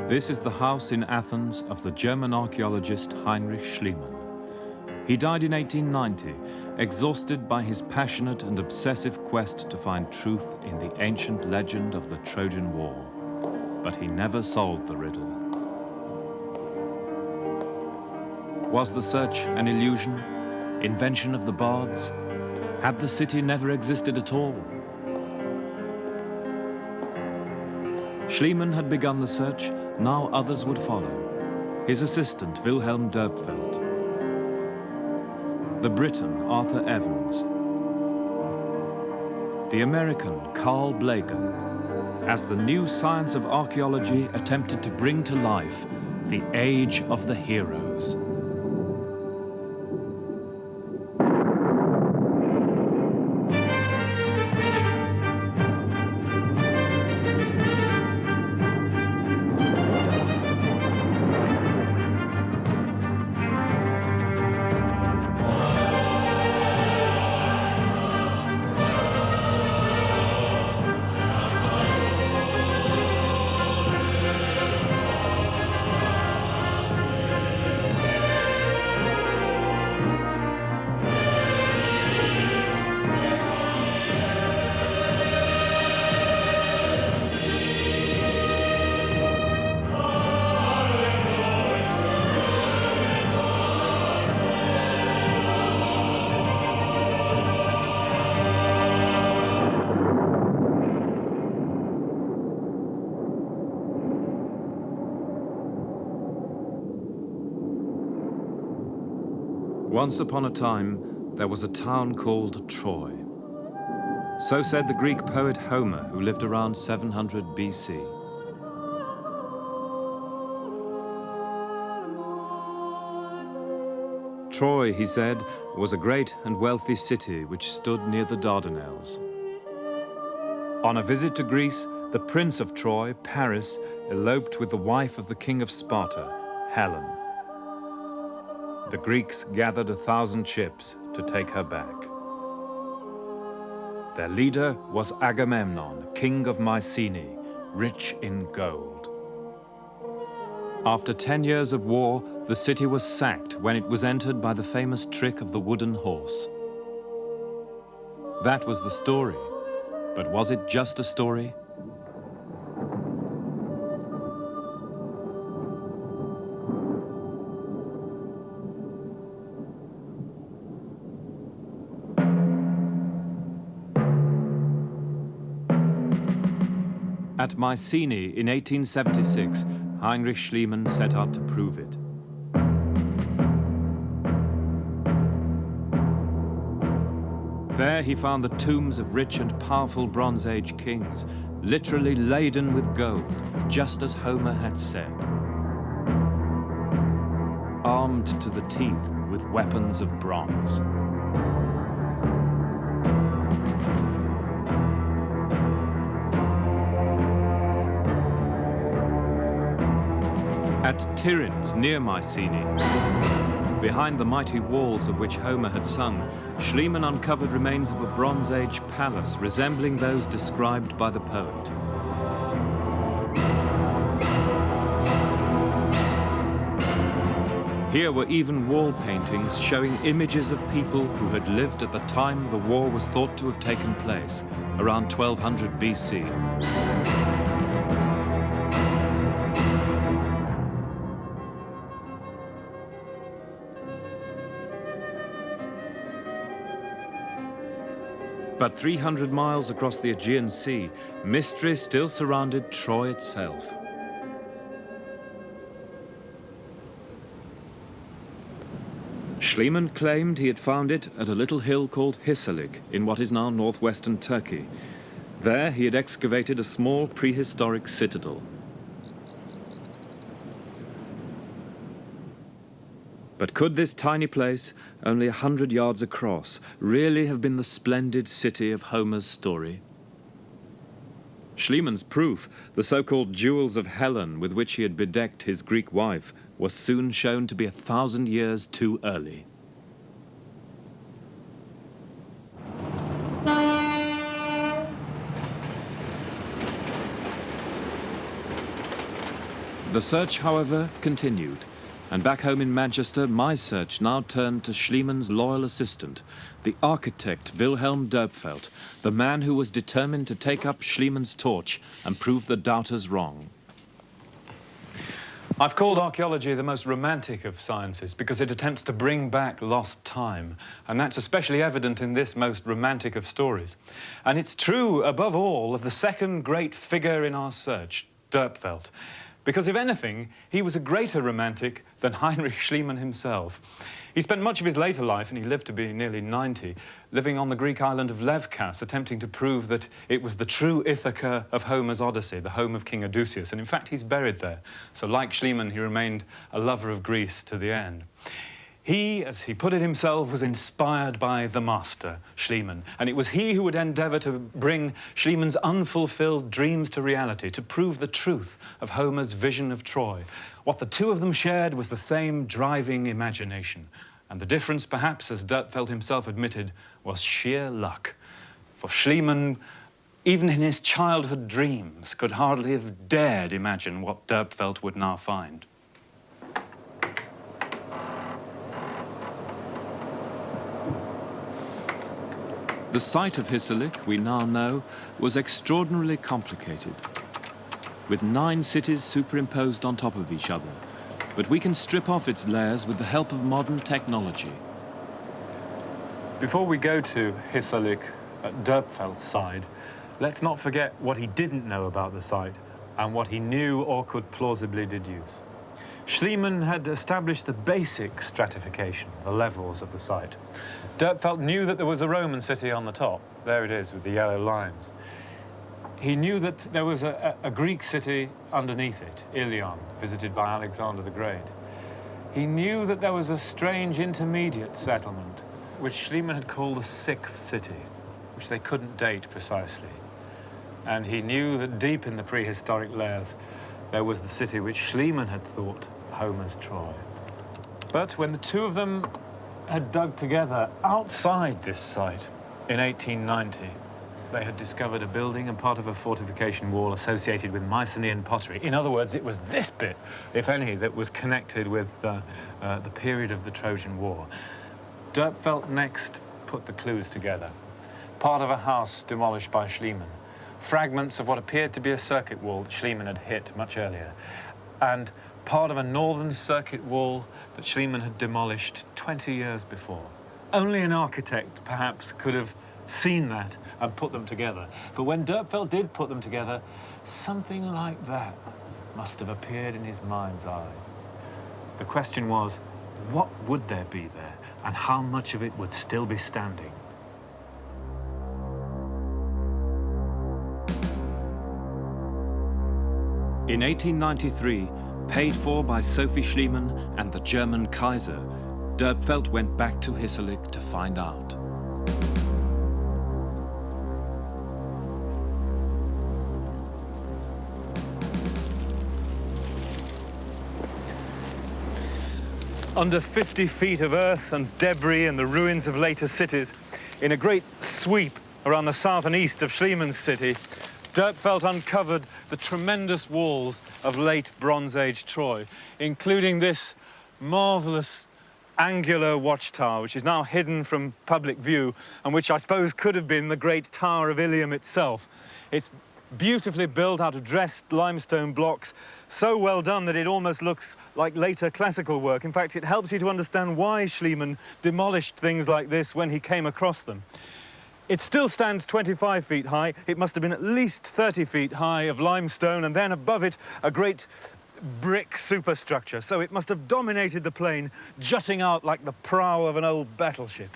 This is the house in Athens of the German archaeologist Heinrich Schliemann. He died in 1890, exhausted by his passionate and obsessive quest to find truth in the ancient legend of the Trojan War. But he never solved the riddle. Was the search an illusion? Invention of the bards? Had the city never existed at all? Schliemann had begun the search, now others would follow. His assistant, Wilhelm Derpfeld. The Briton, Arthur Evans. The American, Carl Blegen, as the new science of archaeology attempted to bring to life the Age of the Heroes. Once upon a time, there was a town called Troy. So said the Greek poet Homer, who lived around 700 BC. Troy, he said, was a great and wealthy city which stood near the Dardanelles. On a visit to Greece, the prince of Troy, Paris, eloped with the wife of the king of Sparta, Helen. The Greeks gathered 1,000 ships to take her back. Their leader was Agamemnon, king of Mycenae, rich in gold. After 10 years of war, the city was sacked when it was entered by the famous trick of the wooden horse. That was the story, but was it just a story? At Mycenae in 1876, Heinrich Schliemann set out to prove it. There he found the tombs of rich and powerful Bronze Age kings, literally laden with gold, just as Homer had said. Armed to the teeth with weapons of bronze. At Tiryns, near Mycenae, behind the mighty walls of which Homer had sung, Schliemann uncovered remains of a Bronze Age palace resembling those described by the poet. Here were even wall paintings showing images of people who had lived at the time the war was thought to have taken place, around 1200 BC. But 300 miles across the Aegean Sea, mystery still surrounded Troy itself. Schliemann claimed he had found it at a little hill called Hisarlik in what is now northwestern Turkey. There he had excavated a small prehistoric citadel. But could this tiny place, only 100 yards across, really have been the splendid city of Homer's story? Schliemann's proof, the so-called jewels of Helen with which he had bedecked his Greek wife, was soon shown to be 1,000 years too early. The The search, however, continued, and back home in Manchester, my search now turned to Schliemann's loyal assistant, the architect Wilhelm Dörpfeld, the man who was determined to take up Schliemann's torch and prove the doubters wrong. I've called archaeology the most romantic of sciences because it attempts to bring back lost time, and that's especially evident in this most romantic of stories. And it's true, above all, of the second great figure in our search, Dörpfeld. Because if anything, he was a greater romantic than Heinrich Schliemann himself. He spent much of his later life, and he lived to be nearly 90, living on the Greek island of Levkas, attempting to prove that it was the true Ithaca of Homer's Odyssey, the home of King Odysseus. And in fact, he's buried there. So like Schliemann, he remained a lover of Greece to the end. He, as he put it himself, was inspired by the master, Schliemann, and it was he who would endeavour to bring Schliemann's unfulfilled dreams to reality, to prove the truth of Homer's vision of Troy. What the two of them shared was the same driving imagination, and the difference, perhaps, as Dörpfeld himself admitted, was sheer luck. For Schliemann, even in his childhood dreams, could hardly have dared imagine what Dörpfeld would now find. The site of Hisarlik, we now know, was extraordinarily complicated, with 9 cities superimposed on top of each other. But we can strip off its layers with the help of modern technology. Before we go to Hisarlik, at Dörpfeld's side, let's not forget what he didn't know about the site and what he knew or could plausibly deduce. Schliemann had established the basic stratification, the levels of the site. Dörpfeld knew that there was a Roman city on the top. There it is with the yellow lines. He knew that there was a Greek city underneath it, Ilion, visited by Alexander the Great. He knew that there was a strange intermediate settlement, which Schliemann had called the 6th city, which they couldn't date precisely. And he knew that deep in the prehistoric layers, there was the city which Schliemann had thought Homer's Troy. But when the two of them had dug together outside this site in 1890, they had discovered a building and part of a fortification wall associated with Mycenaean pottery. In other words, it was this bit, if any, that was connected with the period of the Trojan War. Dörpfeld next put the clues together. Part of a house demolished by Schliemann, fragments of what appeared to be a circuit wall that Schliemann had hit much earlier, and part of a northern circuit wall that Schliemann had demolished 20 years before. Only an architect, perhaps, could have seen that and put them together. But when Dörpfeld did put them together, something like that must have appeared in his mind's eye. The question was, what would there be there, and how much of it would still be standing? In 1893, paid for by Sophie Schliemann and the German Kaiser, Dörpfeld went back to Hisarlik to find out. Under 50 feet of earth and debris and the ruins of later cities, in a great sweep around the south and east of Schliemann's city, Dörpfeld uncovered the tremendous walls of late Bronze Age Troy, including this marvelous angular watchtower, which is now hidden from public view, and which I suppose could have been the great Tower of Ilium itself. It's beautifully built out of dressed limestone blocks, so well done that it almost looks like later classical work. In fact, it helps you to understand why Schliemann demolished things like this when he came across them. It still stands 25 feet high. It must have been at least 30 feet high of limestone, and then above it, a great brick superstructure. So it must have dominated the plain, jutting out like the prow of an old battleship.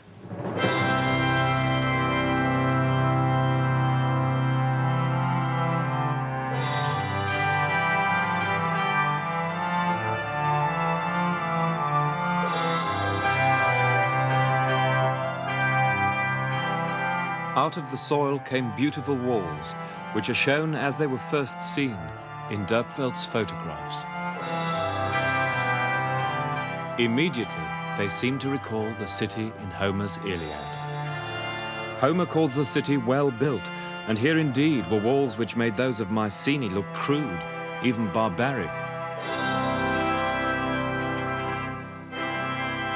Out of the soil came beautiful walls, which are shown as they were first seen in Dörpfeld's photographs. Immediately, they seem to recall the city in Homer's Iliad. Homer calls the city well built, and here indeed were walls which made those of Mycenae look crude, even barbaric.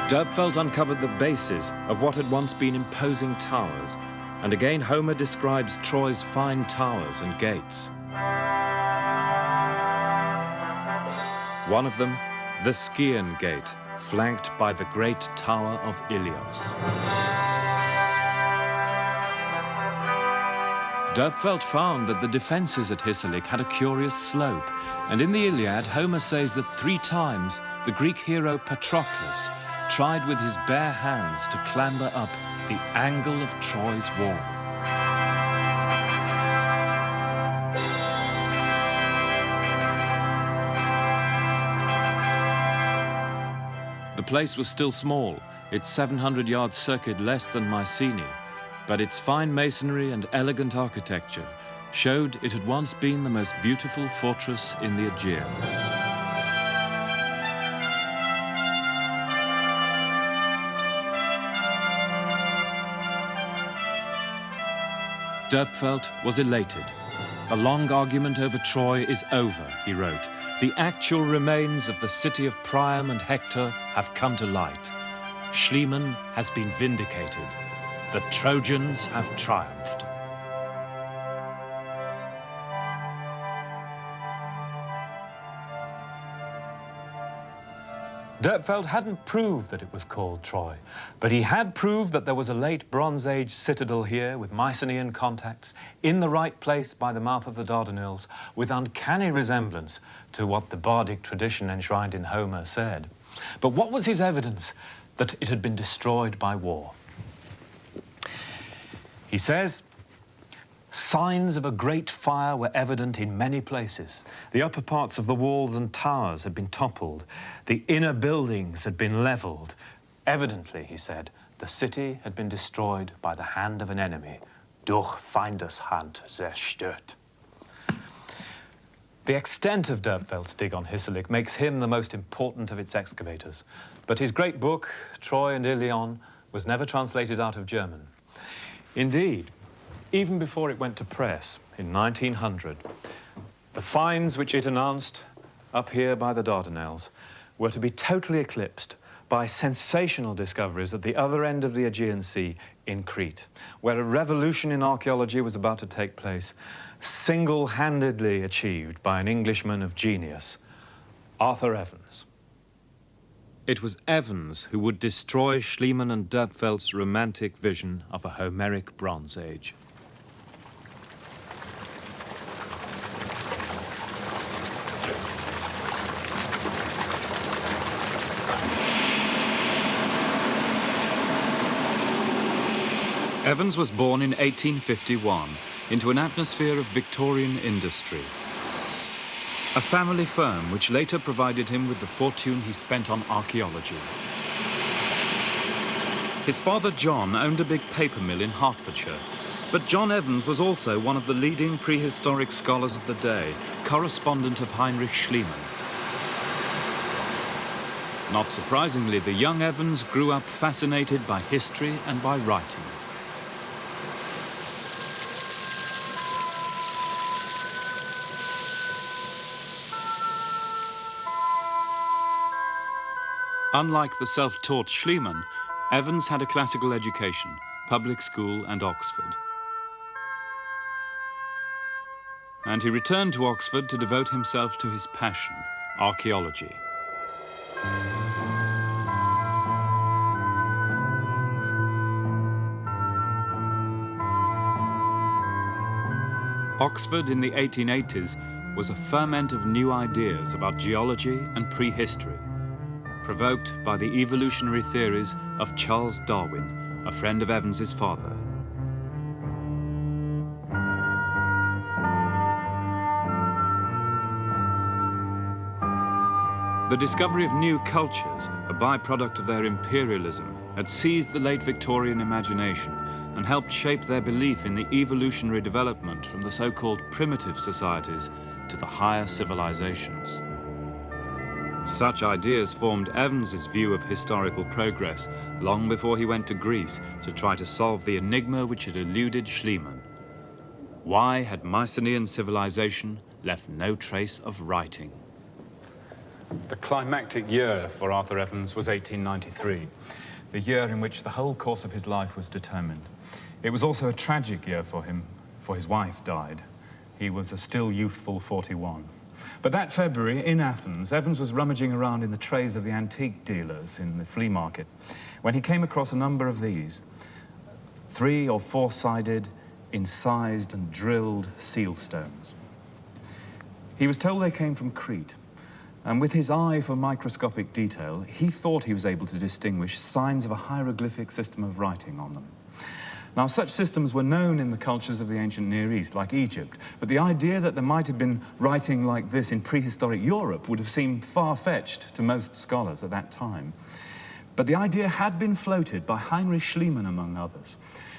Dörpfeld uncovered the bases of what had once been imposing towers, and again Homer describes Troy's fine towers and gates. One of them, the Scaean Gate, flanked by the great tower of Ilios. Dörpfeld found that the defences at Hissarlik had a curious slope, and in the Iliad, Homer says that 3 times the Greek hero Patroclus tried with his bare hands to clamber up the angle of Troy's wall. The place was still small, its 700-yard circuit less than Mycenae, but its fine masonry and elegant architecture showed it had once been the most beautiful fortress in the Aegean. Dörpfeld was elated. The long argument over Troy is over, he wrote. The actual remains of the city of Priam and Hector have come to light. Schliemann has been vindicated. The Trojans have triumphed. Dörpfeld hadn't proved that it was called Troy, but he had proved that there was a late Bronze Age citadel here with Mycenaean contacts, in the right place by the mouth of the Dardanelles, with uncanny resemblance to what the bardic tradition enshrined in Homer said. But what was his evidence that it had been destroyed by war? He says, signs of a great fire were evident in many places. The upper parts of the walls and towers had been toppled. The inner buildings had been leveled. Evidently, he said, the city had been destroyed by the hand of an enemy. Durch Feindeshand zerstört. The extent of Dörpfeld's dig on Hissarlik makes him the most important of its excavators. But his great book, Troy and Ilion, was never translated out of German. Indeed, even before it went to press in 1900, the finds which it announced up here by the Dardanelles were to be totally eclipsed by sensational discoveries at the other end of the Aegean Sea in Crete, where a revolution in archaeology was about to take place, single-handedly achieved by an Englishman of genius, Arthur Evans. It was Evans who would destroy Schliemann and Dörpfeld's romantic vision of a Homeric Bronze Age. Evans was born in 1851 into an atmosphere of Victorian industry. A family firm which later provided him with the fortune he spent on archaeology. His father John owned a big paper mill in Hertfordshire, but John Evans was also one of the leading prehistoric scholars of the day, correspondent of Heinrich Schliemann. Not surprisingly, the young Evans grew up fascinated by history and by writing. Unlike the self-taught Schliemann, Evans had a classical education, public school and Oxford. And he returned to Oxford to devote himself to his passion, archaeology. Oxford in the 1880s was a ferment of new ideas about geology and prehistory, provoked by the evolutionary theories of Charles Darwin, a friend of Evans's father. The discovery of new cultures, a byproduct of their imperialism, had seized the late Victorian imagination and helped shape their belief in the evolutionary development from the so-called primitive societies to the higher civilizations. Such ideas formed Evans's view of historical progress long before he went to Greece to try to solve the enigma which had eluded Schliemann. Why had Mycenaean civilization left no trace of writing? The climactic year for Arthur Evans was 1893, the year in which the whole course of his life was determined. It was also a tragic year for him, for his wife died. He was a still youthful 41. But that February, in Athens, Evans was rummaging around in the trays of the antique dealers in the flea market when he came across a number of these, 3- or 4-sided, incised and drilled seal stones. He was told they came from Crete, and with his eye for microscopic detail, he thought he was able to distinguish signs of a hieroglyphic system of writing on them. Now, such systems were known in the cultures of the ancient Near East, like Egypt, but the idea that there might have been writing like this in prehistoric Europe would have seemed far-fetched to most scholars at that time. But the idea had been floated by Heinrich Schliemann, among others,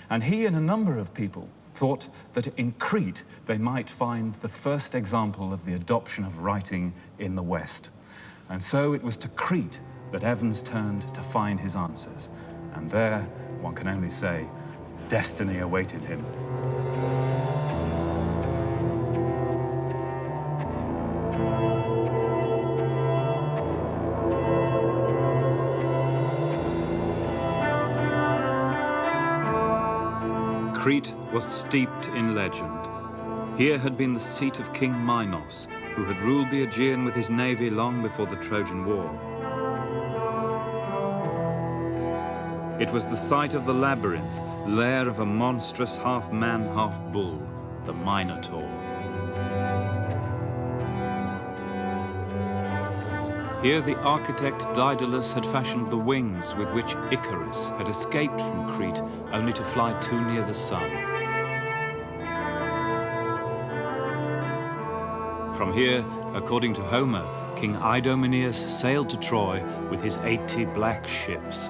and he and a number of people thought that in Crete they might find the first example of the adoption of writing in the West. And so it was to Crete that Evans turned to find his answers. And there, one can only say, destiny awaited him. Crete was steeped in legend. Here had been the seat of King Minos, who had ruled the Aegean with his navy long before the Trojan War. It was the site of the labyrinth, lair of a monstrous half-man, half-bull, the Minotaur. Here the architect Daedalus had fashioned the wings with which Icarus had escaped from Crete, only to fly too near the sun. From here, according to Homer, King Idomeneus sailed to Troy with his 80 black ships.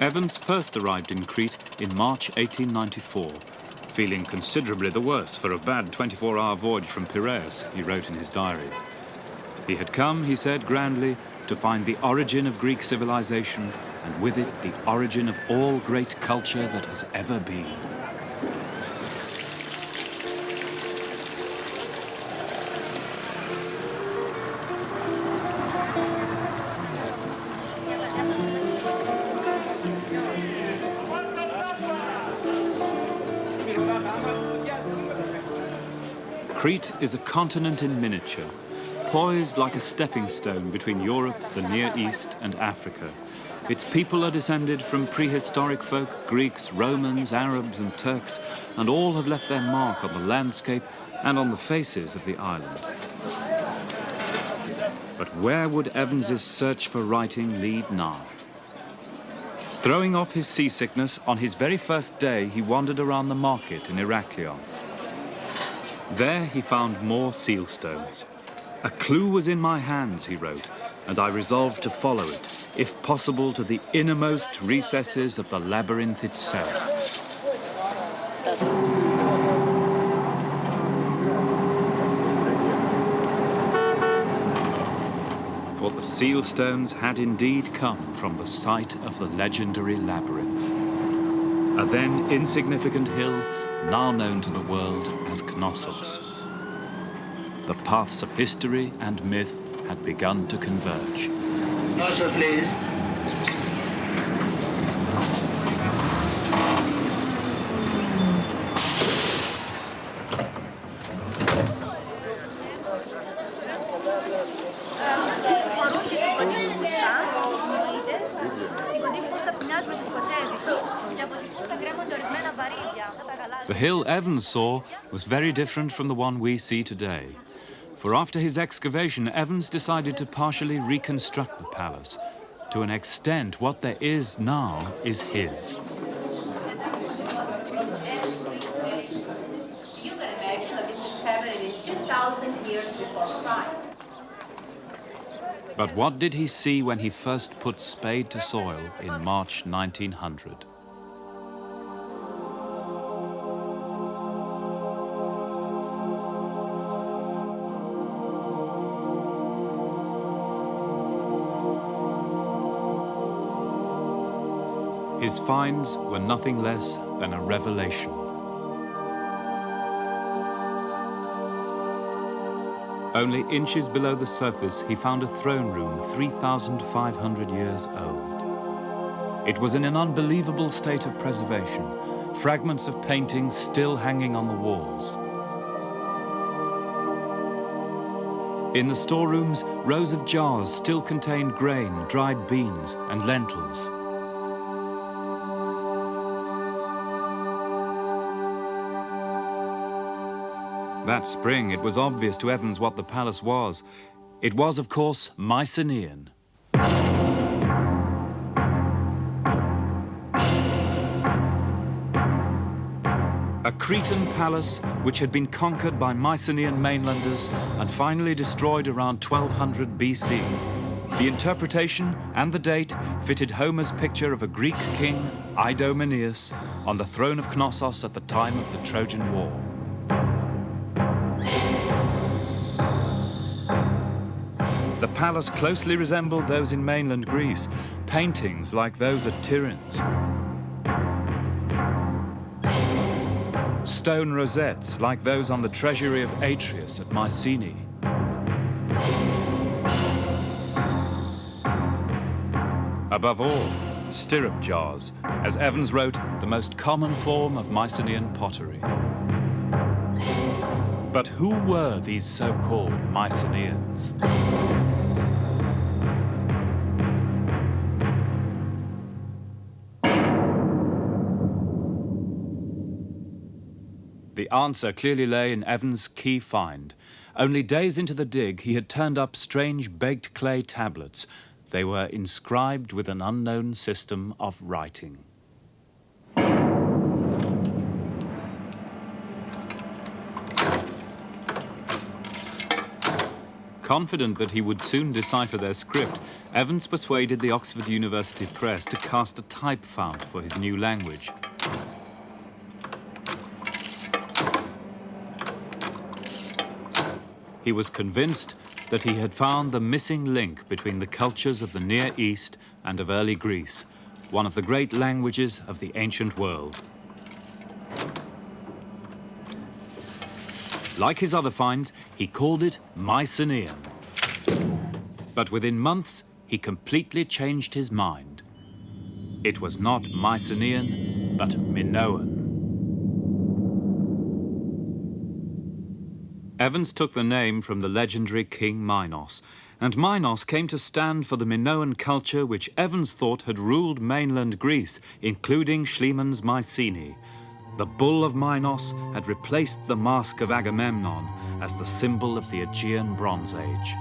Evans first arrived in Crete in March 1894, feeling considerably the worse for a bad 24-hour voyage from Piraeus, he wrote in his diary. He had come, he said grandly, to find the origin of Greek civilization, and with it the origin of all great culture that has ever been. Crete is a continent in miniature, poised like a stepping stone between Europe, the Near East, and Africa. Its people are descended from prehistoric folk, Greeks, Romans, Arabs, and Turks, and all have left their mark on the landscape and on the faces of the island. But where would Evans's search for writing lead now? Throwing off his seasickness, on his very first day, he wandered around the market in Heraklion. There he found more seal stones. "A clue was in my hands," he wrote, "and I resolved to follow it, if possible to the innermost recesses of the labyrinth itself." For the seal stones had indeed come from the site of the legendary labyrinth, a then insignificant hill now known to the world as Knossos. The paths of history and myth had begun to converge. Knossos, please. The hill Evans saw was very different from the one we see today. For after his excavation, Evans decided to partially reconstruct the palace. To an extent, what there is now is his. You can imagine that this is happening in 2,000 years before Christ. But what did he see when he first put spade to soil in March 1900? His finds were nothing less than a revelation. Only inches below the surface, he found a throne room 3,500 years old. It was in an unbelievable state of preservation, fragments of paintings still hanging on the walls. In the storerooms, rows of jars still contained grain, dried beans, and lentils. That spring, it was obvious to Evans what the palace was. It was, of course, Mycenaean. A Cretan palace which had been conquered by Mycenaean mainlanders and finally destroyed around 1200 BC. The interpretation and the date fitted Homer's picture of a Greek king, Idomeneus, on the throne of Knossos at the time of the Trojan War. The palace closely resembled those in mainland Greece, paintings like those at Tiryns. Stone rosettes like those on the treasury of Atreus at Mycenae. Above all, stirrup jars, as Evans wrote, the most common form of Mycenaean pottery. But who were these so-called Mycenaeans? The answer clearly lay in Evans' key find. Only days into the dig, he had turned up strange baked clay tablets. They were inscribed with an unknown system of writing. Confident that he would soon decipher their script, Evans persuaded the Oxford University Press to cast a type fount for his new language. He was convinced that he had found the missing link between the cultures of the Near East and of early Greece, one of the great languages of the ancient world. Like his other finds, he called it Mycenaean. But within months, he completely changed his mind. It was not Mycenaean, but Minoan. Evans took the name from the legendary King Minos, and Minos came to stand for the Minoan culture which Evans thought had ruled mainland Greece, including Schliemann's Mycenae. The bull of Minos had replaced the mask of Agamemnon as the symbol of the Aegean Bronze Age.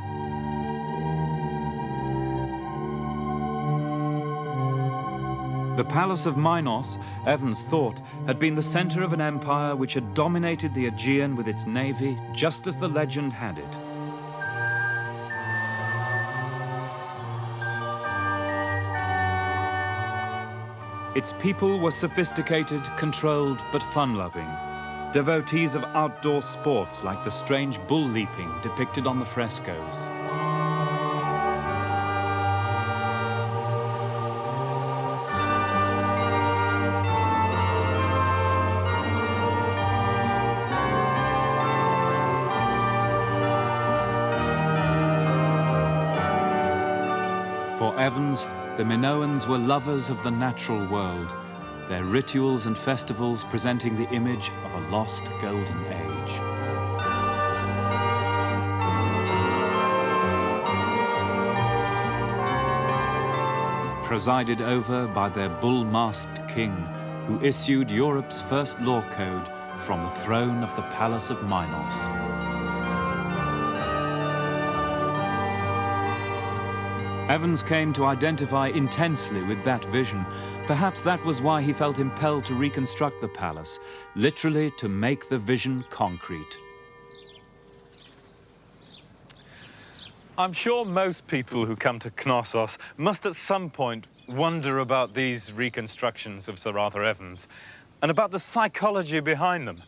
The palace of Minos, Evans thought, had been the center of an empire which had dominated the Aegean with its navy, just as the legend had it. Its people were sophisticated, controlled, but fun-loving. Devotees of outdoor sports like the strange bull leaping depicted on the frescoes. For Evans, the Minoans were lovers of the natural world, their rituals and festivals presenting the image of a lost golden age. Presided over by their bull-masked king, who issued Europe's first law code from the throne of the Palace of Minos. Evans came to identify intensely with that vision. Perhaps that was why he felt impelled to reconstruct the palace, literally to make the vision concrete. I'm sure most people who come to Knossos must at some point wonder about these reconstructions of Sir Arthur Evans and about the psychology behind them.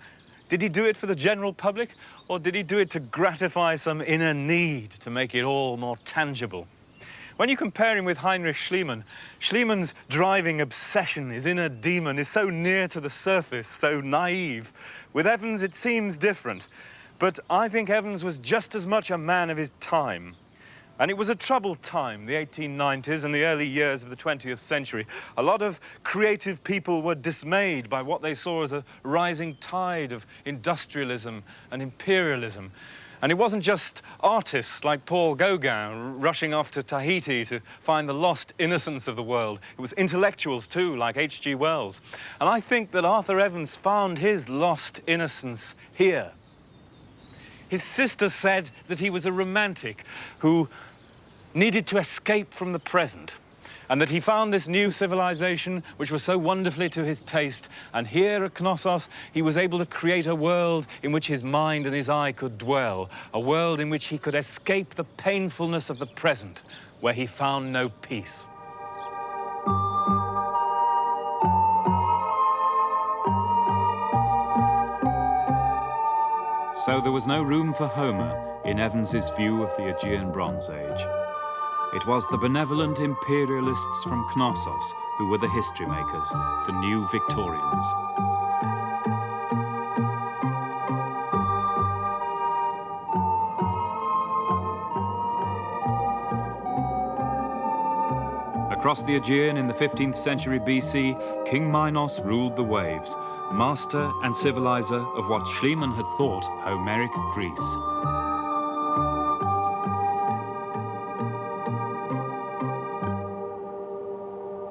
Did he do it for the general public, or did he do it to gratify some inner need to make it all more tangible? When you compare him with Heinrich Schliemann, Schliemann's driving obsession, his inner demon, is so near to the surface, so naive. With Evans, it seems different. But I think Evans was just as much a man of his time. And it was a troubled time, the 1890s and the early years of the 20th century. A lot of creative people were dismayed by what they saw as a rising tide of industrialism and imperialism. And it wasn't just artists like Paul Gauguin rushing off to Tahiti to find the lost innocence of the world. It was intellectuals too, like H.G. Wells. And I think that Arthur Evans found his lost innocence here. His sister said that he was a romantic who needed to escape from the present, and that he found this new civilization which was so wonderfully to his taste, and here at Knossos he was able to create a world in which his mind and his eye could dwell, a world in which he could escape the painfulness of the present, where he found no peace. So there was no room for Homer in Evans's view of the Aegean Bronze Age. It was the benevolent imperialists from Knossos who were the history makers, the new Victorians. Across the Aegean in the 15th century BC, King Minos ruled the waves, master and civilizer of what Schliemann had thought Homeric Greece.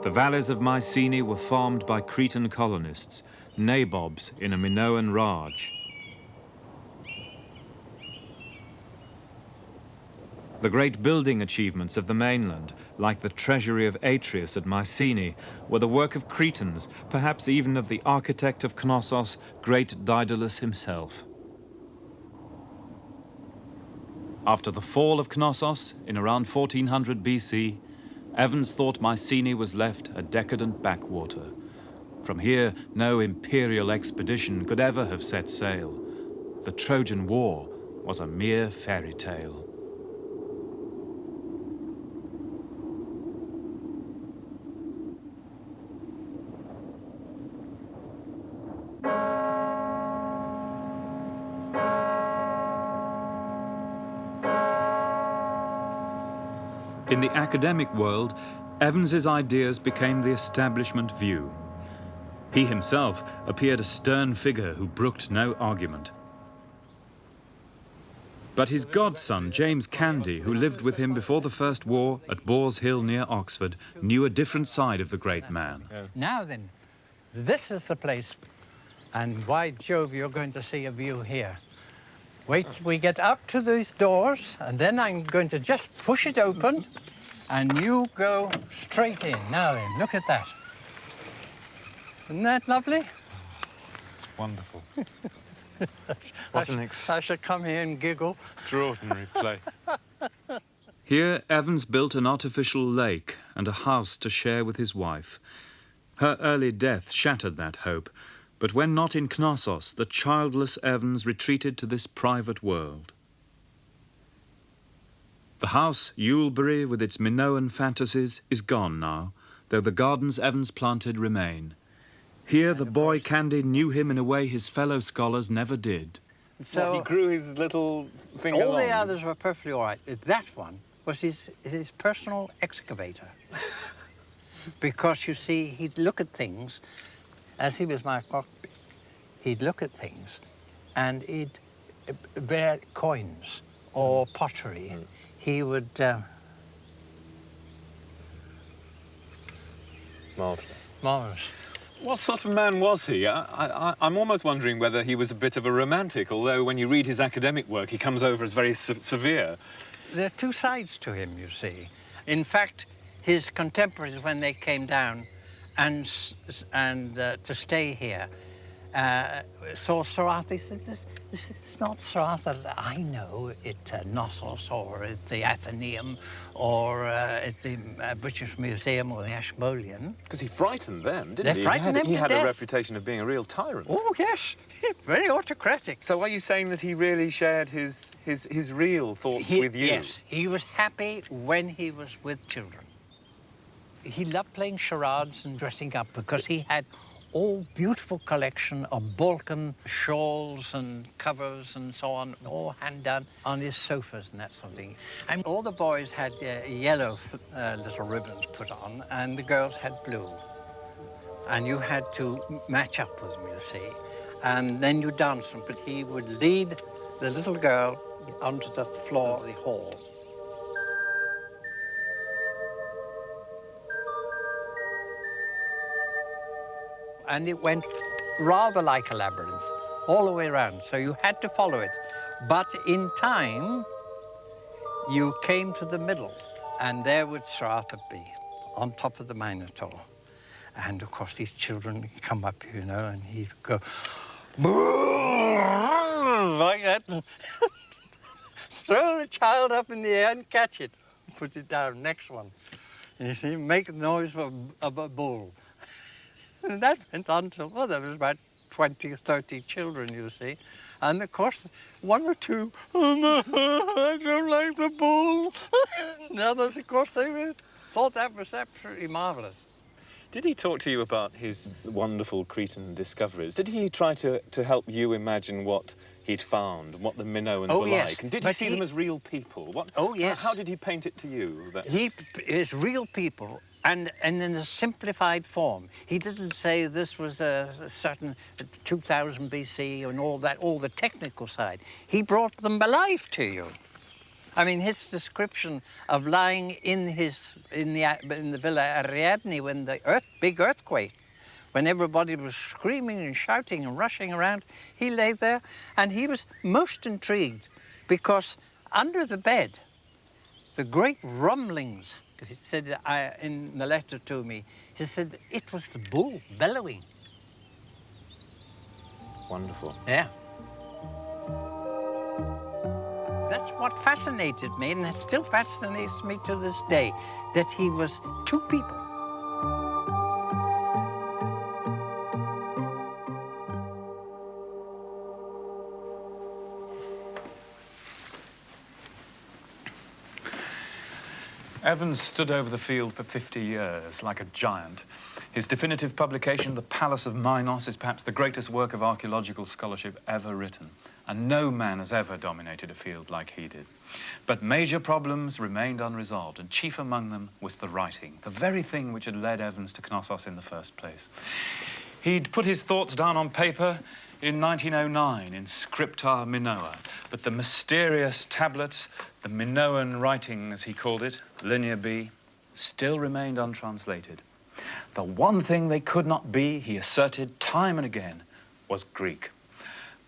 The valleys of Mycenae were farmed by Cretan colonists, nabobs in a Minoan Raj. The great building achievements of the mainland, like the treasury of Atreus at Mycenae, were the work of Cretans, perhaps even of the architect of Knossos, great Daedalus himself. After the fall of Knossos in around 1400 BC, Evans thought Mycenae was left a decadent backwater. From here, no imperial expedition could ever have set sail. The Trojan War was a mere fairy tale. In the academic world, Evans's ideas became the establishment view. He himself appeared a stern figure who brooked no argument. But his godson, James Candy, who lived with him before the First War at Boar's Hill near Oxford, knew a different side of the great man. Now then, this is the place, and by Jove, you're going to see a view here. Wait till we get up to these doors, and then I'm going to just push it open, and you go straight in. Now then, look at that. Isn't that lovely? It's wonderful. What an I should come here and giggle. extraordinary place. Here, Evans built an artificial lake and a house to share with his wife. Her early death shattered that hope, but when not in Knossos, the childless Evans retreated to this private world. The house, Yulebury, with its Minoan fantasies, is gone now, though the gardens Evans planted remain. Here, the boy Candy knew him in a way his fellow scholars never did. So he grew his little finger all long. the others were perfectly all right. That one was his personal excavator. Because, you see, he'd look at things, as he was my cockpit, he'd look at things and he'd bear coins or pottery. He would... Marvellous. Marvellous. What sort of man was he? I'm almost wondering whether he was a bit of a romantic, although when you read his academic work, he comes over as very severe. There are two sides to him, you see. In fact, his contemporaries, when they came down and to stay here, saw Sir Arthur. He said, "This is not Sir Arthur I know at Knossos or at the Athenaeum or at the British Museum or the Ashmolean." Because he frightened them, didn't They he? frightened them He to had a death. reputation of being a real tyrant. Oh, yes. Very autocratic. So are you saying that he really shared his real thoughts with you? Yes, he was happy when he was with children. He loved playing charades and dressing up because he had all beautiful collection of Balkan shawls and covers and so on, all hand done on his sofas and that sort of thing. And all the boys had yellow little ribbons put on, and the girls had blue. And you had to match up with them, you see. And then you danced them, but he would lead the little girl onto the floor of the hall. And it went rather like a labyrinth, all the way around, so you had to follow it. But in time, you came to the middle, and there would Sir Arthur be, on top of the Minotaur. And of course, these children come up, you know, and he'd go, like that, and throw the child up in the air and catch it, put it down, next one. And you see, make the noise of a bull. And that went on till, well, there was about 20 or 30 children, you see. And of course, one or two, oh, no, I don't like the bull. The others, of course, they thought that was absolutely marvellous. Did he talk to you about his wonderful Cretan discoveries? Did he try to help you imagine what he'd found and what the Minoans were yes. like? And did he see them as real people? Oh, yes. How did he paint it to you? He is real people, and in a simplified form. He didn't say this was a certain 2000 BC and all that, all the technical side. He brought them alive to you. I mean, his description of lying in the Villa Ariadne when the big earthquake, when everybody was screaming and shouting and rushing around, he lay there and he was most intrigued because under the bed, the great rumblings, because he said in the letter to me, he said it was the bull bellowing. Wonderful. Yeah. That's what fascinated me, and it still fascinates me to this day, that he was two people. Evans stood over the field for 50 years, like a giant. His definitive publication, The Palace of Minos, is perhaps the greatest work of archaeological scholarship ever written, and no man has ever dominated a field like he did. But major problems remained unresolved, and chief among them was the writing, the very thing which had led Evans to Knossos in the first place. He'd put his thoughts down on paper in 1909 in Scripta Minoa, but the mysterious tablets, the Minoan writing, as he called it, Linear B, still remained untranslated. The one thing they could not be, he asserted time and again, was Greek.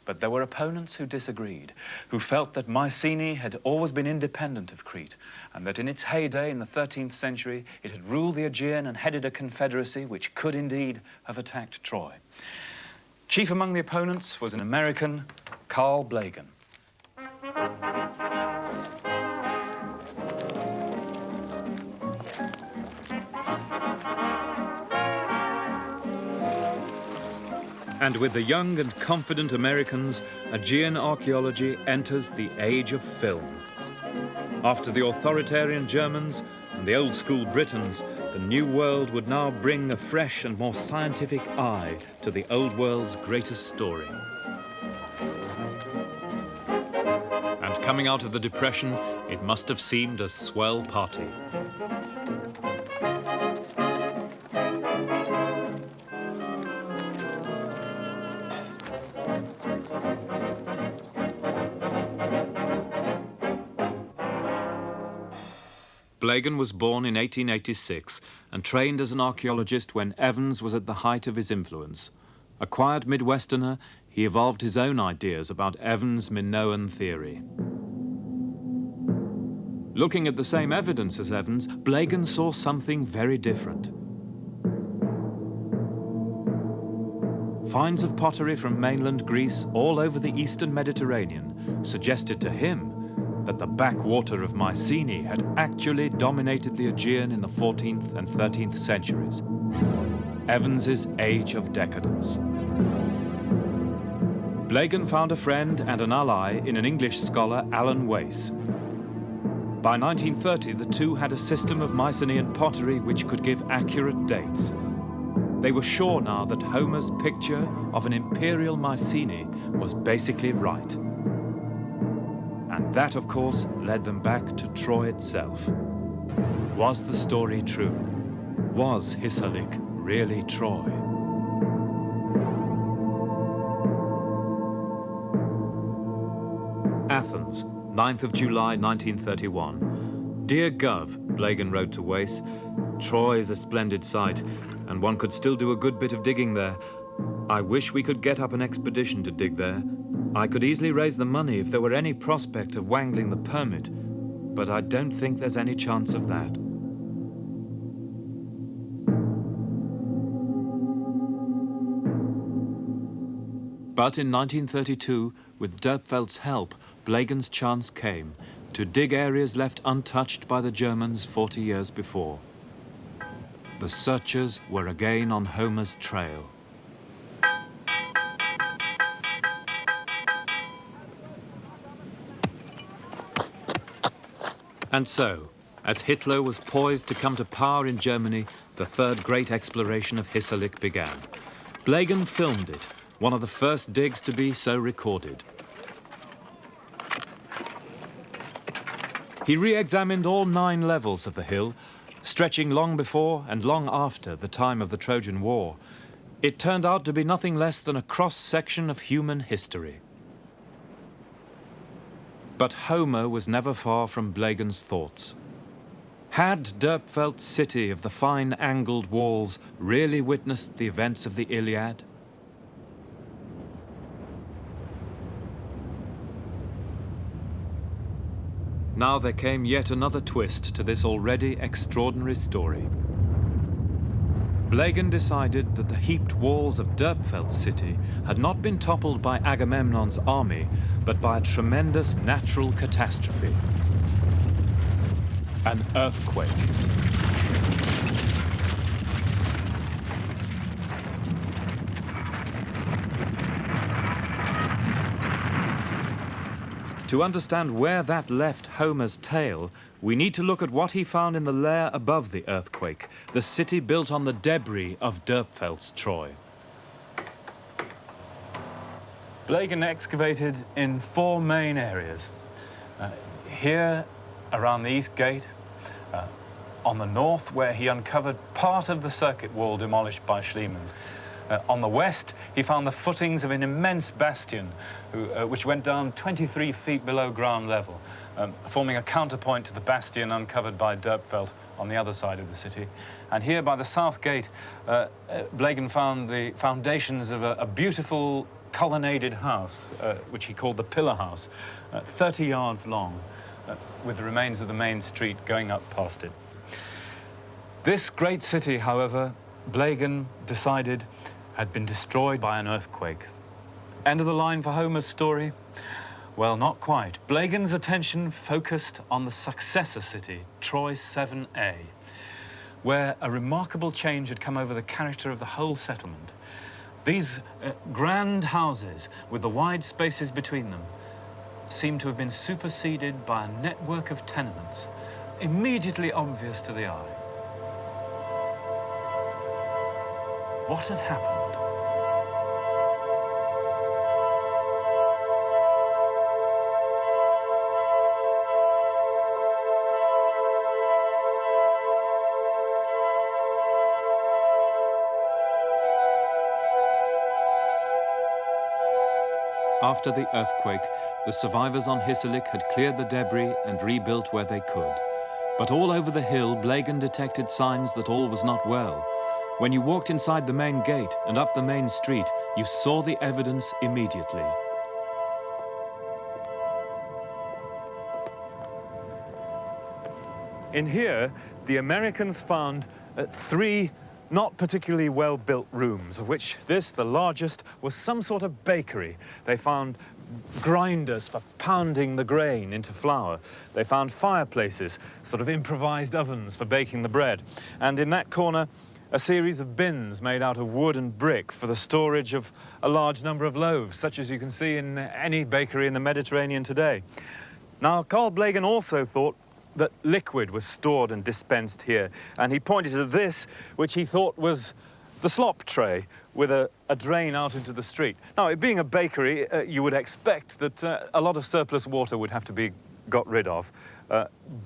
But there were opponents who disagreed, who felt that Mycenae had always been independent of Crete, and that in its heyday in the 13th century, it had ruled the Aegean and headed a confederacy which could indeed have attacked Troy. Chief among the opponents was an American, Carl Blegen. And with the young and confident Americans, Aegean archaeology enters the age of film. After the authoritarian Germans and the old-school Britons, the New World would now bring a fresh and more scientific eye to the Old World's greatest story. And coming out of the Depression, it must have seemed a swell party. Blegen was born in 1886 and trained as an archaeologist when Evans was at the height of his influence. A quiet Midwesterner, he evolved his own ideas about Evans' Minoan theory. Looking at the same evidence as Evans, Blegen saw something very different. Finds of pottery from mainland Greece all over the eastern Mediterranean suggested to him that the backwater of Mycenae had actually dominated the Aegean in the 14th and 13th centuries. Evans's Age of Decadence. Blegen found a friend and an ally in an English scholar, Alan Wace. By 1930, the two had a system of Mycenaean pottery which could give accurate dates. They were sure now that Homer's picture of an imperial Mycenae was basically right. And that, of course, led them back to Troy itself. Was the story true? Was Hisarlik really Troy? Athens, 9th of July 1931. Dear Gov, Blegen wrote to Wace, Troy is a splendid sight, and one could still do a good bit of digging there. I wish we could get up an expedition to dig there. I could easily raise the money if there were any prospect of wangling the permit, but I don't think there's any chance of that. But in 1932, with Dörpfeldt's help, Blegen's chance came to dig areas left untouched by the Germans 40 years before. The searchers were again on Homer's trail. And so, as Hitler was poised to come to power in Germany, the third great exploration of Hisarlik began. Blegen filmed it, one of the first digs to be so recorded. He re-examined all 9 levels of the hill, stretching long before and long after the time of the Trojan War. It turned out to be nothing less than a cross-section of human history. But Homer was never far from Blegen's thoughts. Had Dörpfeldt's city of the fine angled walls really witnessed the events of the Iliad? Now there came yet another twist to this already extraordinary story. Blegen decided that the heaped walls of Dörpfeldt's city had not been toppled by Agamemnon's army, but by a tremendous natural catastrophe. An earthquake. To understand where that left Homer's tale, we need to look at what he found in the layer above the earthquake, the city built on the debris of Dörpfeldt's Troy. Blegen excavated in 4 main areas. Here, around the east gate, on the north, where he uncovered part of the circuit wall demolished by Schliemann. On the west, he found the footings of an immense bastion, which went down 23 feet below ground level, forming a counterpoint to the bastion uncovered by Dörpfeldt on the other side of the city. And here, by the south gate, Blegen found the foundations of a beautiful colonnaded house, which he called the Pillar House, 30 yards long, with the remains of the main street going up past it. This great city, however, Blegen decided had been destroyed by an earthquake. End of the line for Homer's story? Well, not quite. Blegen's attention focused on the successor city, Troy 7a, where a remarkable change had come over the character of the whole settlement. These grand houses, with the wide spaces between them, seemed to have been superseded by a network of tenements, immediately obvious to the eye. What had happened? After the earthquake, the survivors on Hisarlik had cleared the debris and rebuilt where they could. But all over the hill, Blegen detected signs that all was not well. When you walked inside the main gate and up the main street, you saw the evidence immediately. In here, the Americans found 3 not particularly well-built rooms, of which this, the largest, was some sort of bakery. They found grinders for pounding the grain into flour. They found fireplaces, sort of improvised ovens for baking the bread. And in that corner, a series of bins made out of wood and brick for the storage of a large number of loaves, such as you can see in any bakery in the Mediterranean today. Now, Carl Blegen also thought that liquid was stored and dispensed here, and he pointed to this, which he thought was the slop tray with a drain out into the street. Now, it being a bakery, you would expect that a lot of surplus water would have to be got rid of,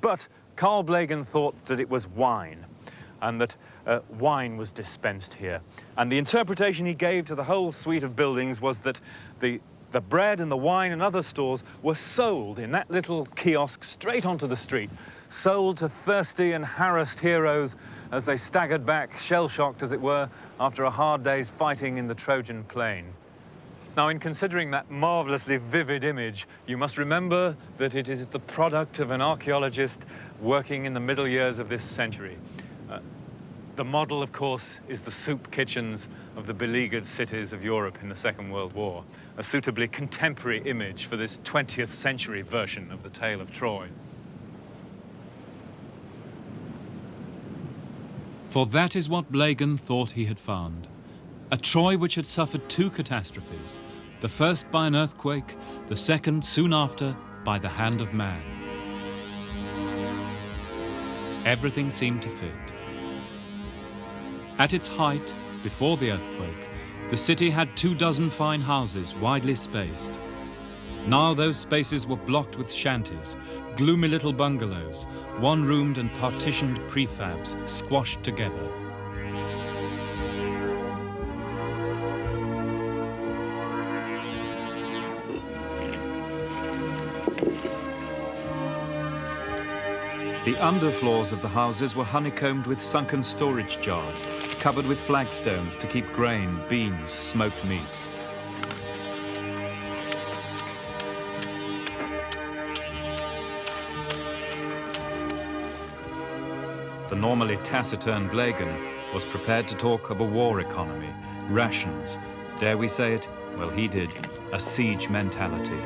but Carl Blegen thought that it was wine, and that wine was dispensed here. And the interpretation he gave to the whole suite of buildings was that the bread and the wine and other stores were sold in that little kiosk straight onto the street, sold to thirsty and harassed heroes as they staggered back, shell-shocked as it were, after a hard day's fighting in the Trojan plain. Now, in considering that marvelously vivid image, you must remember that it is the product of an archaeologist working in the middle years of this century. The model, of course, is the soup kitchens of the beleaguered cities of Europe in the Second World War, a suitably contemporary image for this 20th century version of the tale of Troy. For that is what Blegen thought he had found. A Troy which had suffered two catastrophes, the first by an earthquake, the second soon after by the hand of man. Everything seemed to fit. At its height, before the earthquake, the city had 24 fine houses widely spaced. Now those spaces were blocked with shanties, gloomy little bungalows, one-roomed and partitioned prefabs squashed together. The underfloors of the houses were honeycombed with sunken storage jars, covered with flagstones to keep grain, beans, smoked meat. The normally taciturn Blegen was prepared to talk of a war economy, rations, dare we say it? Well, he did, a siege mentality.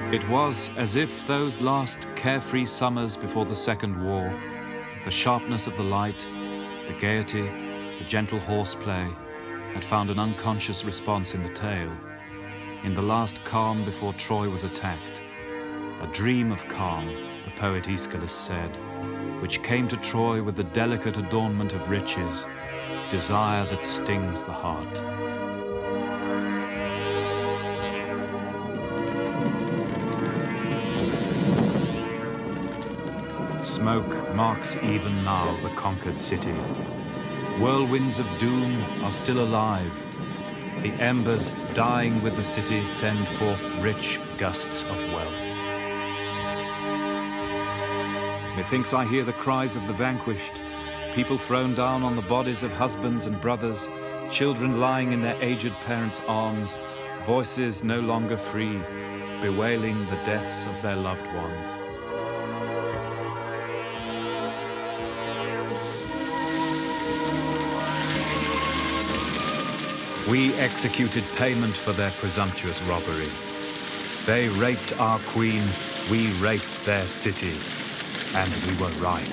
It was as if those last carefree summers before the Second War, the sharpness of the light, the gaiety, the gentle horseplay, had found an unconscious response in the tale, in the last calm before Troy was attacked. A dream of calm, the poet Aeschylus said, which came to Troy with the delicate adornment of riches, desire that stings the heart. Smoke marks even now the conquered city. Whirlwinds of doom are still alive. The embers dying with the city send forth rich gusts of wealth. Methinks I hear the cries of the vanquished, people thrown down on the bodies of husbands and brothers, children lying in their aged parents' arms, voices no longer free, bewailing the deaths of their loved ones. We executed payment for their presumptuous robbery. They raped our queen, we raped their city, and we were right.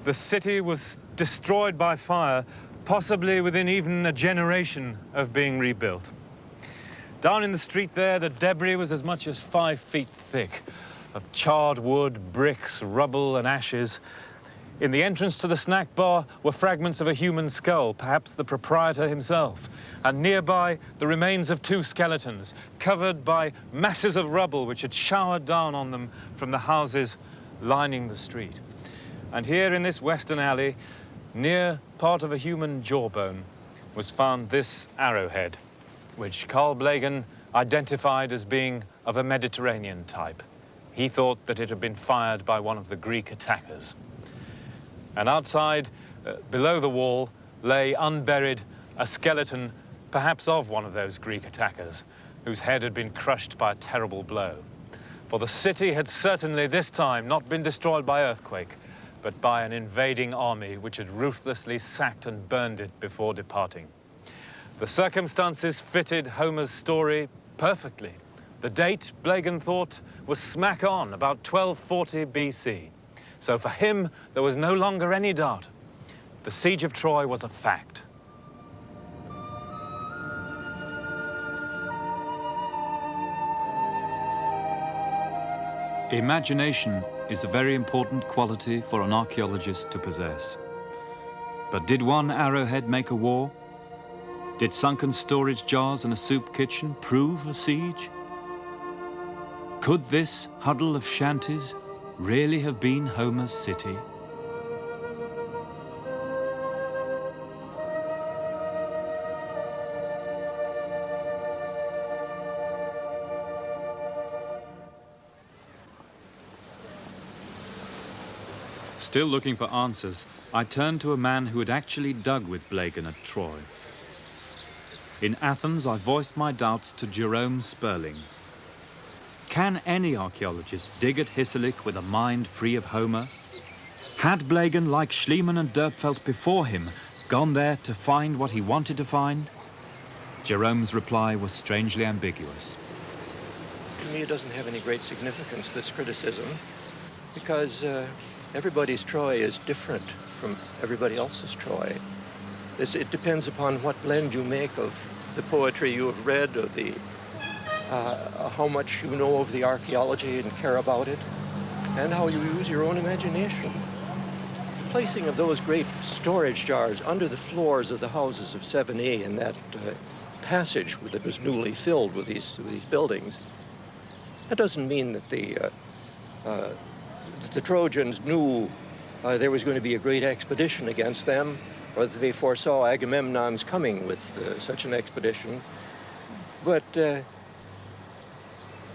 The city was destroyed by fire, possibly within even a generation of being rebuilt. Down in the street there, the debris was as much as 5 feet thick, of charred wood, bricks, rubble, and ashes. In the entrance to the snack bar were fragments of a human skull, perhaps the proprietor himself, and nearby the remains of 2 skeletons, covered by masses of rubble which had showered down on them from the houses lining the street. And here in this western alley, near part of a human jawbone, was found this arrowhead, which Carl Blegen identified as being of a Mediterranean type. He thought that it had been fired by one of the Greek attackers. And outside, below the wall, lay unburied a skeleton, perhaps of one of those Greek attackers, whose head had been crushed by a terrible blow. For the city had certainly this time not been destroyed by earthquake, but by an invading army which had ruthlessly sacked and burned it before departing. The circumstances fitted Homer's story perfectly. The date, Blegen thought, was smack on, about 1240 BC. So for him, there was no longer any doubt. The siege of Troy was a fact. Imagination is a very important quality for an archaeologist to possess. But did one arrowhead make a war? Did sunken storage jars and a soup kitchen prove a siege? Could this huddle of shanties really have been Homer's city? Still looking for answers, I turned to a man who had actually dug with Blegen at Troy. In Athens, I voiced my doubts to Jerome Sperling. Can any archaeologist dig at Hisarlik with a mind free of Homer? Had Blegen, like Schliemann and Dörpfeld before him, gone there to find what he wanted to find? Jerome's reply was strangely ambiguous. To me, it doesn't have any great significance, this criticism, because everybody's Troy is different from everybody else's Troy. It depends upon what blend you make of the poetry you have read, or the how much you know of the archaeology and care about it, and how you use your own imagination. The placing of those great storage jars under the floors of the houses of 7A in that passage that was newly filled with these buildings, that doesn't mean that the Trojans knew there was going to be a great expedition against them, or that they foresaw Agamemnon's coming with such an expedition. But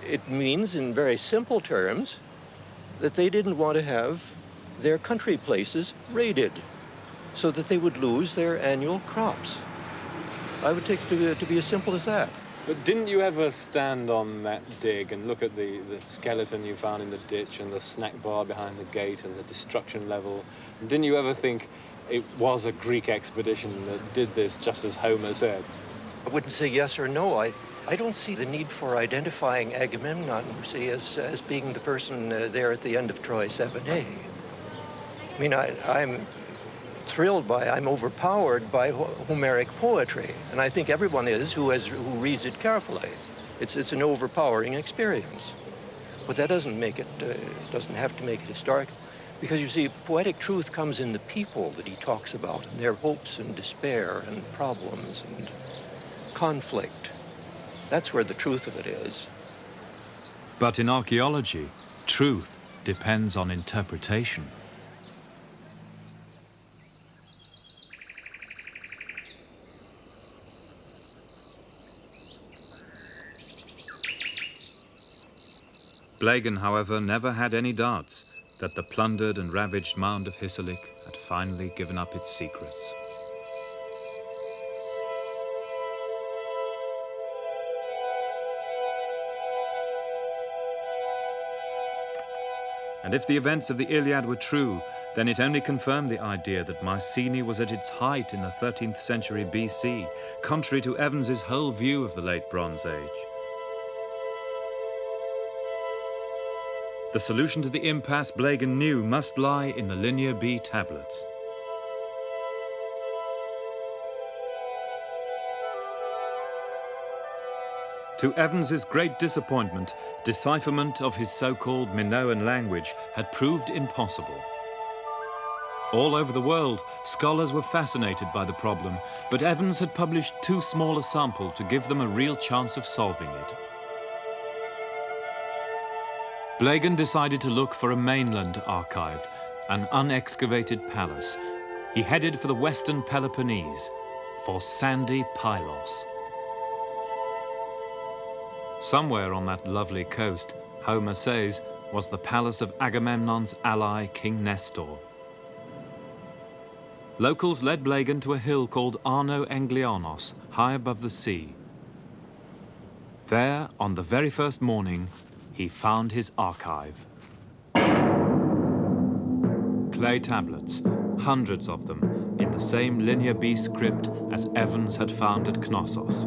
it means, in very simple terms, that they didn't want to have their country places raided so that they would lose their annual crops. I would take it to be as simple as that. But didn't you ever stand on that dig and look at the skeleton you found in the ditch and the snack bar behind the gate and the destruction level? And didn't you ever think it was a Greek expedition that did this, just as Homer said? I wouldn't say yes or no. I don't see the need for identifying Agamemnon, see, as being the person there at the end of Troy 7A. I mean, I'm thrilled I'm overpowered by Homeric poetry, and I think everyone is who reads it carefully. It's an overpowering experience. But that doesn't make it, doesn't have to make it historic, because you see, poetic truth comes in the people that he talks about, and their hopes and despair and problems and conflict. That's where the truth of it is. But in archaeology, truth depends on interpretation. Blegen, however, never had any doubts that the plundered and ravaged mound of Hisarlik had finally given up its secrets. And if the events of the Iliad were true, then it only confirmed the idea that Mycenae was at its height in the 13th century BC, contrary to Evans's whole view of the late Bronze Age. The solution to the impasse Blegen knew must lie in the Linear B tablets. To Evans's great disappointment, decipherment of his so-called Minoan language had proved impossible. All over the world, scholars were fascinated by the problem, but Evans had published too small a sample to give them a real chance of solving it. Blegen decided to look for a mainland archive, an unexcavated palace. He headed for the western Peloponnese, for sandy Pylos. Somewhere on that lovely coast, Homer says, was the palace of Agamemnon's ally, King Nestor. Locals led Blegen to a hill called Arno Englianos, high above the sea. There, on the very first morning, he found his archive. Clay tablets, hundreds of them, in the same Linear B script as Evans had found at Knossos.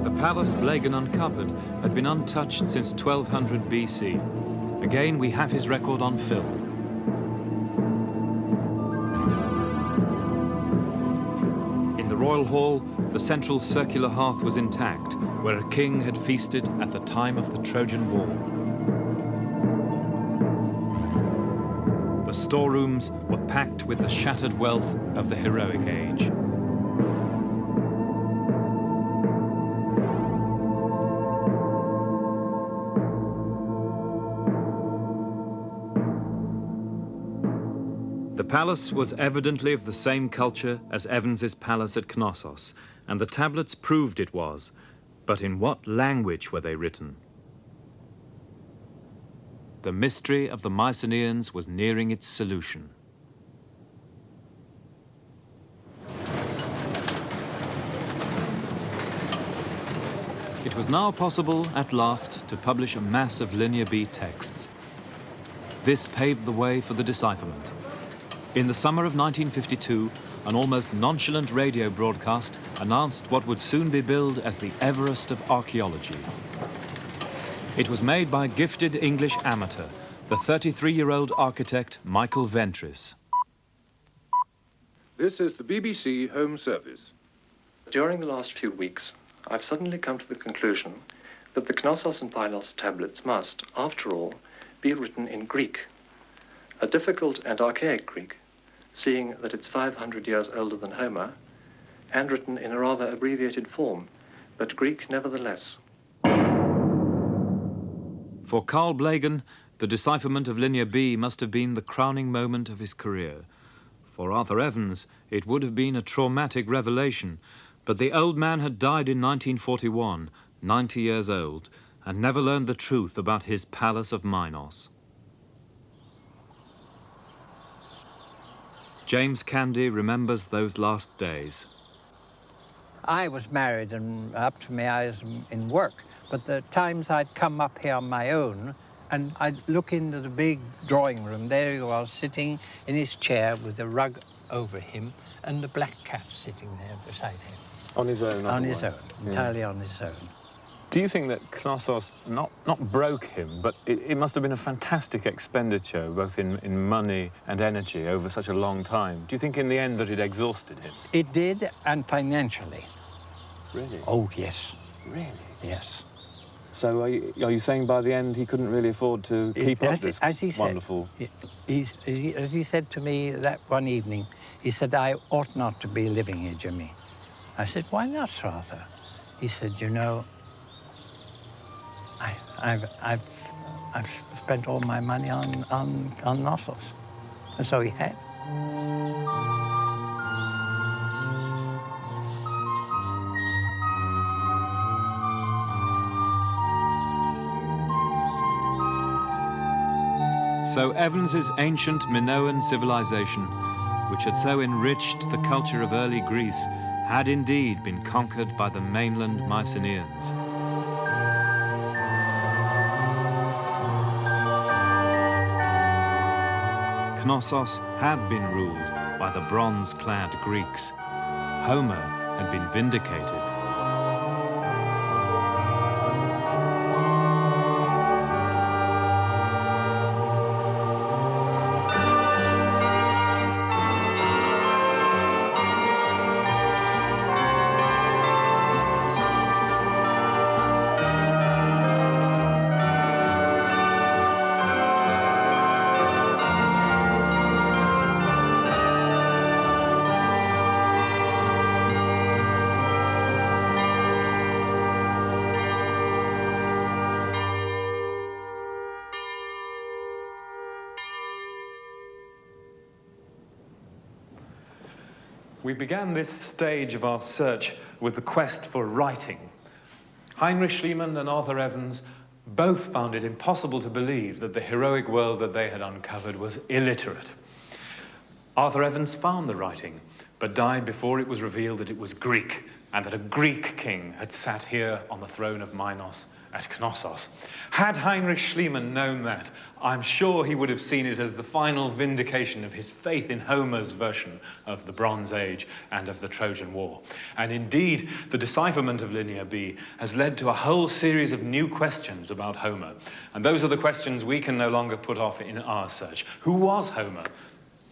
The palace Blegen uncovered had been untouched since 1200 BC. Again, we have his record on film. In the royal hall, the central circular hearth was intact, where a king had feasted at the time of the Trojan War. The storerooms were packed with the shattered wealth of the heroic age. The palace was evidently of the same culture as Evans's palace at Knossos, and the tablets proved it was. But in what language were they written? The mystery of the Mycenaeans was nearing its solution. It was now possible, at last, to publish a mass of Linear B texts. This paved the way for the decipherment. In the summer of 1952, an almost nonchalant radio broadcast announced what would soon be billed as the Everest of archaeology. It was made by a gifted English amateur, the 33-year-old architect Michael Ventris. This is the BBC Home Service. During the last few weeks, I've suddenly come to the conclusion that the Knossos and Pylos tablets must, after all, be written in Greek. A difficult and archaic Greek, seeing that it's 500 years older than Homer, and written in a rather abbreviated form, but Greek nevertheless. For Carl Blegen, the decipherment of Linear B must have been the crowning moment of his career. For Arthur Evans, it would have been a traumatic revelation, but the old man had died in 1941, 90 years old, and never learned the truth about his palace of Minos. James Candy remembers those last days. I was married and up to my eyes in work, but the times I'd come up here on my own and I'd look into the big drawing room. There he was, sitting in his chair with a rug over him and the black cat sitting there beside him. On his own? On his own, Yeah. entirely on his own. Do you think that Knossos not broke him, but it must have been a fantastic expenditure, both in money and energy, over such a long time? Do you think in the end that it exhausted him? It did, and financially. Really? Oh, yes. Really? Yes. So are you saying by the end he couldn't really afford to keep up this wonderful... As he said to me that one evening, he said, I ought not to be living here, Jimmy. I said, why not, Sir Arthur? He said, you know, I've spent all my money on Knossos. And so he had. So Evans's ancient Minoan civilization, which had so enriched the culture of early Greece, had indeed been conquered by the mainland Mycenaeans. Knossos had been ruled by the bronze-clad Greeks. Homer had been vindicated. We began this stage of our search with the quest for writing. Heinrich Schliemann and Arthur Evans both found it impossible to believe that the heroic world that they had uncovered was illiterate. Arthur Evans found the writing, but died before it was revealed that it was Greek, and that a Greek king had sat here on the throne of Minos at Knossos. Had Heinrich Schliemann known that, I'm sure he would have seen it as the final vindication of his faith in Homer's version of the Bronze Age and of the Trojan War. And indeed, the decipherment of Linear B has led to a whole series of new questions about Homer. And those are the questions we can no longer put off in our search. Who was Homer?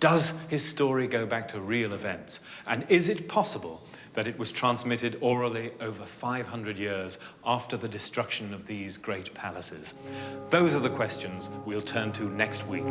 Does his story go back to real events? And is it possible that it was transmitted orally over 500 years after the destruction of these great palaces? Those are the questions we'll turn to next week.